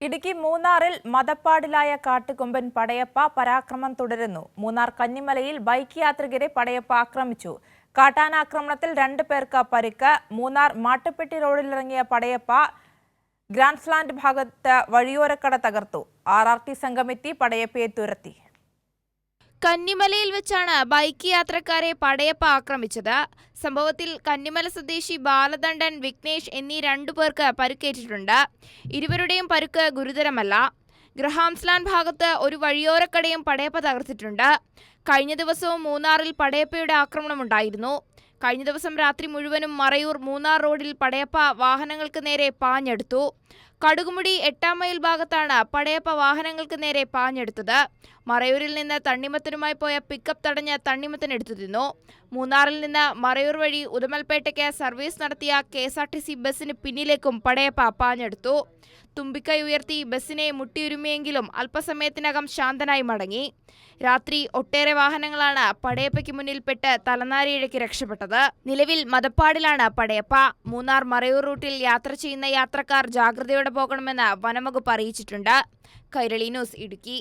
ഇടുക്കി മൂന്നാറിൽ മതപ്പാടിലായ കാട്ടുകൊമ്പൻ പടയപ്പ പരാക്രമം തുടരുന്നു. മൂന്നാർ കന്നിമലയിൽ ബൈക്ക് യാത്രികരെ പടയപ്പ ആക്രമിച്ചു. കാട്ടാനാക്രമണത്തിൽ 2 പേർക്ക് പരിക്ക്. മൂന്നാർ മാട്ടുപ്പെട്ടി റോഡിലിറങ്ങിയ പടയപ്പ ഗ്രാൻഡ്സ്ലാൻഡ് ഭാഗത്ത് വഴിയോരക്കട തകർത്തു. RRT സംഘമെത്തി പടയപ്പയെ തുരത്തി. കന്നിമലയിൽ വെച്ചാണ് ബൈക്ക് യാത്രക്കാരെ പടയപ്പ ആക്രമിച്ചത്. സംഭവത്തിൽ കന്നിമല സ്വദേശി ബാലദണ്ഡൻ, വിഘ്നേഷ് എന്നീ 2 പേർക്ക് പരുക്കേറ്റിട്ടുണ്ട്. ഇരുവരുടെയും പരുക്ക് ഗുരുതരമല്ല. ഗ്രഹാംസ്ലാൻഡ് ഭാഗത്ത് ഒരു വഴിയോരക്കടയും പടയപ്പ തകർത്തിട്ടുണ്ട്. കഴിഞ്ഞ ദിവസവും മൂന്നാറിൽ പടയപ്പയുടെ ആക്രമണമുണ്ടായിരുന്നു. കഴിഞ്ഞ ദിവസം രാത്രി മുഴുവനും മറയൂർ മൂന്നാർ റോഡിൽ പടയപ്പ വാഹനങ്ങൾക്ക് നേരെ പാഞ്ഞെടുത്തു. കടുകുമുടി 8-ാം മൈൽ ഭാഗത്താണ് പടയപ്പ വാഹനങ്ങൾക്ക് നേരെ പാഞ്ഞെടുത്തത്. മറയൂരിൽ നിന്ന് തണ്ണിമത്തനുമായി പോയ പിക്കപ്പ് തടഞ്ഞ് തണ്ണിമത്തനെടുത്തു തിന്നു. മൂന്നാറിൽ നിന്ന് മറയൂർ വഴി ഉദമൽപേട്ടയ്ക്ക് സർവീസ് നടത്തിയ KSRTC ബസ്സിന് പിന്നിലേക്കും പടയപ്പ പാഞ്ഞെടുത്തു. തുമ്പിക്കൈ ഉയർത്തി ബസ്സിനെ മുട്ടിയുരുമിയെങ്കിലും അല്പസമയത്തിനകം ശാന്തനായി മടങ്ങി. രാത്രി ഒട്ടേറെ വാഹനങ്ങളാണ് പടയപ്പയ്ക്ക് മുന്നിൽപ്പെട്ട് തലനാരിഴയ്ക്ക് രക്ഷപ്പെട്ടത്. നിലവിൽ മതപ്പാടിലാണ് പടയപ്പ. മൂന്നാർ മറയൂർ റൂട്ടിൽ യാത്ര ചെയ്യുന്ന യാത്രക്കാർ ജാഗ്രതയോടെ പോകണമെന്ന് വനംവകുപ്പ് അറിയിച്ചിട്ടുണ്ട്. കൈരളി ന്യൂസ്, ഇടുക്കി.